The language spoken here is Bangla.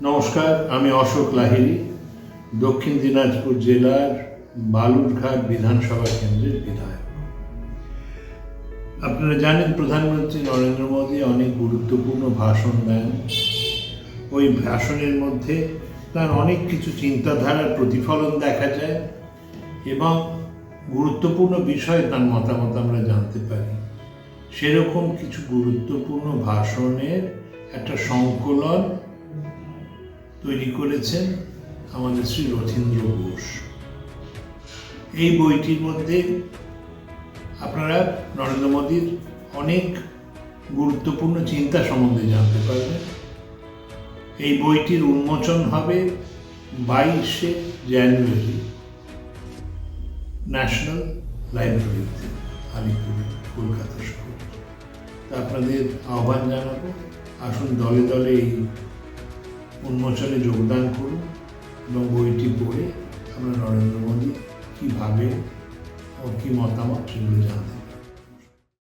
নমস্কার, আমি অশোক লাহিড়ী, দক্ষিণ দিনাজপুর জেলার বালুরঘাট বিধানসভা কেন্দ্রের বিধায়ক। আপনারা জানেন প্রধানমন্ত্রী নরেন্দ্র মোদী অনেক গুরুত্বপূর্ণ ভাষণ দেন। ওই ভাষণের মধ্যে তার অনেক কিছু চিন্তাধারার প্রতিফলন দেখা যায় এবং গুরুত্বপূর্ণ বিষয়ে তার মতামত আমরা জানতে পারি। সেরকম কিছু গুরুত্বপূর্ণ ভাষণের একটা সংকলন তৈরি করেছেন আমাদের শ্রী রথীন্দ্র ঘোষ। এই বইটির মধ্যে আপনারা নরেন্দ্র মোদীর অনেক গুরুত্বপূর্ণ চিন্তা সম্বন্ধে জানতে পারবেন। এই বইটির উন্মোচন হবে 22শে জানুয়ারি ন্যাশনাল লাইব্রেরিতে, আলিপুর, কলকাতা শহর। আপনাদের আহ্বান জানাবো, আসুন দলে দলে এই উন্মোচনে যোগদান করুন এবং বইটি পড়ে আমরা নরেন্দ্র মোদী কী ভাবে ও কী মতামত সেগুলো জানতে